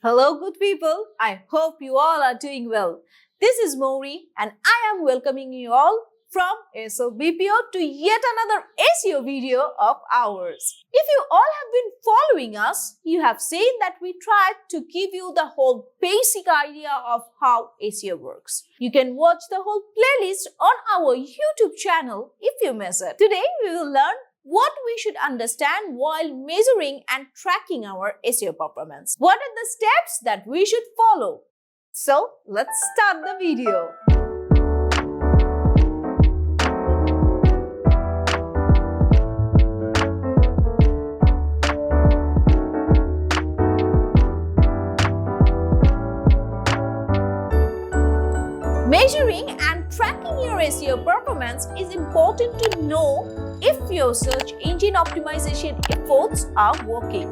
Hello, good people. I hope you all are doing well. This is Mori, and I am welcoming you all from SEO BPO to yet another SEO video of ours. If you all have been following us, you have seen that we tried to give you the whole basic idea of how SEO works. You can watch the whole playlist on our YouTube channel if you miss it. Today, we will learn what we should understand while measuring and tracking our SEO performance. What are the steps that we should follow? So, let's start the video. Measuring and tracking your SEO performance is important to know if your search engine optimization efforts are working.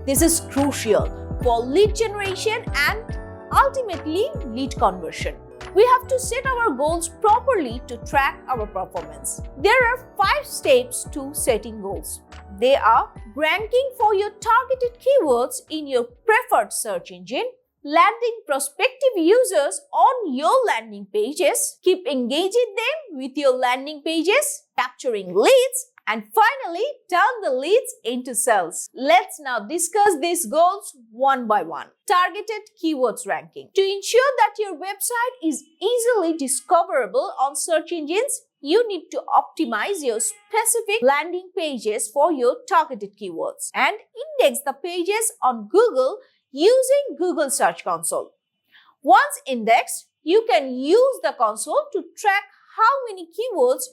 This is crucial for lead generation and ultimately lead conversion. We have to set our goals properly to track our performance. There are 5 steps to setting goals. They are ranking for your targeted keywords in your preferred search engine, landing prospective users on your landing pages, keep engaging them with your landing pages, capturing leads, and finally turn the leads into sales. Let's now discuss these goals one by one. Targeted keywords ranking. To ensure that your website is easily discoverable on search engines, you need to optimize your specific landing pages for your targeted keywords and index the pages on Google using Google Search Console. Once indexed, you can use the console to track how many keywords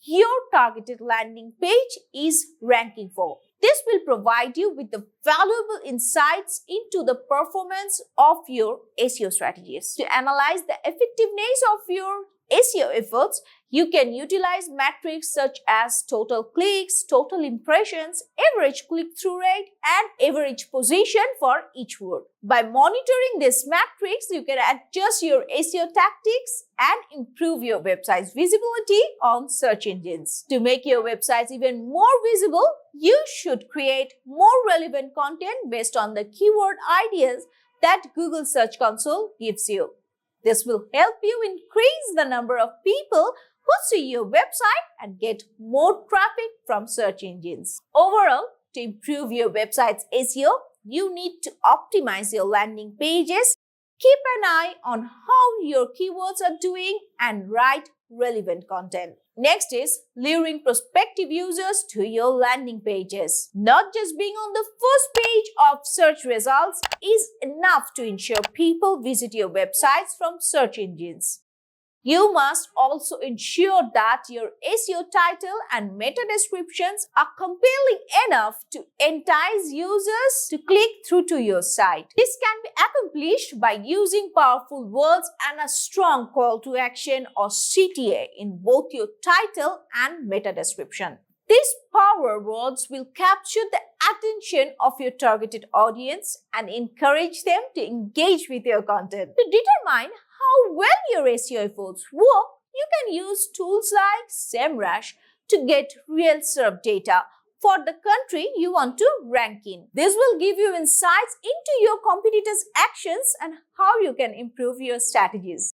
your targeted landing page is ranking for. This will provide you with the valuable insights into the performance of your SEO strategies. To analyze the effectiveness of your SEO efforts, you can utilize metrics such as total clicks, total impressions, average click-through rate, and average position for each word. By monitoring these metrics, you can adjust your SEO tactics and improve your website's visibility on search engines. To make your websites even more visible, you should create more relevant content based on the keyword ideas that Google Search Console gives you. This will help you increase the number of people who see your website and get more traffic from search engines. Overall, to improve your website's SEO, you need to optimize your landing pages, keep an eye on how your keywords are doing, and write relevant content. Next is luring prospective users to your landing pages. Not just being on the first page of search results is enough to ensure people visit your websites from search engines. You must also ensure that your SEO title and meta descriptions are compelling enough to entice users to click through to your site. This can be accomplished by using powerful words and a strong call to action or CTA in both your title and meta description. These power words will capture the attention of your targeted audience and encourage them to engage with your content. To determine how well your SEO efforts work, you can use tools like SEMrush to get real SERP data for the country you want to rank in. This will give you insights into your competitors' actions and how you can improve your strategies.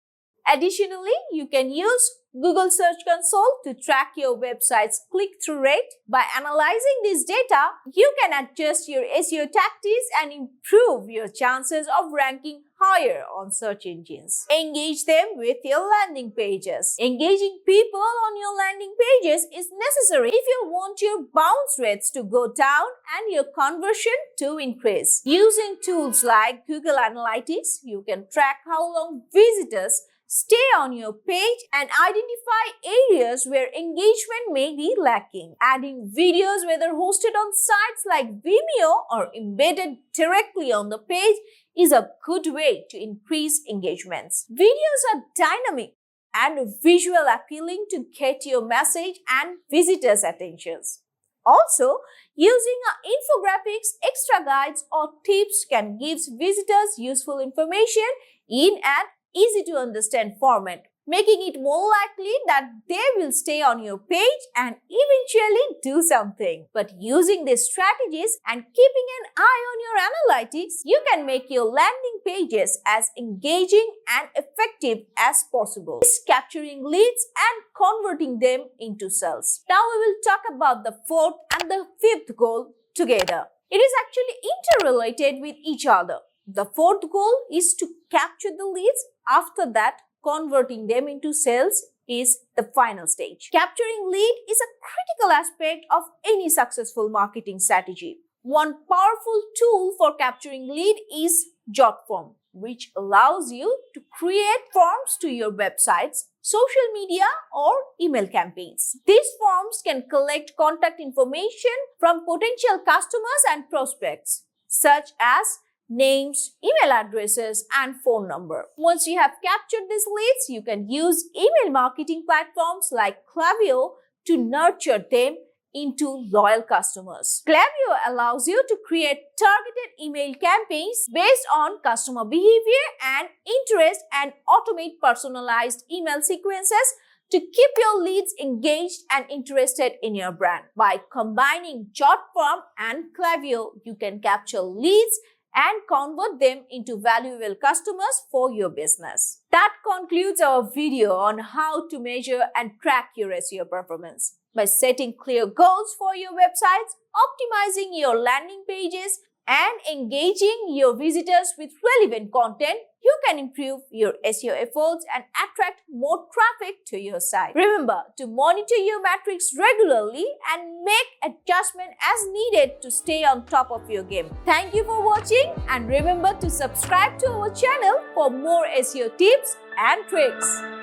Additionally, you can use Google Search Console to track your website's click-through rate. By analyzing this data, you can adjust your SEO tactics and improve your chances of ranking higher on search engines. Engage them with your landing pages. Engaging people on your landing pages is necessary if you want your bounce rates to go down and your conversion to increase. Using tools like Google Analytics, you can track how long visitors stay on your page and identify areas where engagement may be lacking. Adding videos, whether hosted on sites like Vimeo or embedded directly on the page, is a good way to increase engagements. Videos are dynamic and visual appealing to get your message and visitors' attentions. Also, using infographics, extra guides, or tips can give visitors useful information in an easy to understand format. making it more likely that they will stay on your page and eventually do something. But using these strategies and keeping an eye on your analytics, you can make your landing pages as engaging and effective as possible, capturing leads and converting them into sales. Now we will talk about the fourth and the fifth goal together. It is actually interrelated with each other. The fourth goal is to capture the leads. After that, converting them into sales is the final stage. Capturing lead is a critical aspect of any successful marketing strategy. One powerful tool for capturing lead is JotForm, which allows you to create forms to your websites, social media, or email campaigns. These forms can collect contact information from potential customers and prospects, such as names, email addresses, and phone number. Once you have captured these leads, you can use email marketing platforms like Klaviyo to nurture them into loyal customers. Klaviyo allows you to create targeted email campaigns based on customer behavior and interest and automate personalized email sequences to keep your leads engaged and interested in your brand. By combining JotForm and Klaviyo, you can capture leads and convert them into valuable customers for your business. That concludes our video on how to measure and track your SEO performance. By setting clear goals for your websites, optimizing your landing pages, and engaging your visitors with relevant content, you can improve your SEO efforts and attract more traffic to your site. Remember to monitor your metrics regularly and make adjustments as needed to stay on top of your game. Thank you for watching, and remember to subscribe to our channel for more SEO tips and tricks.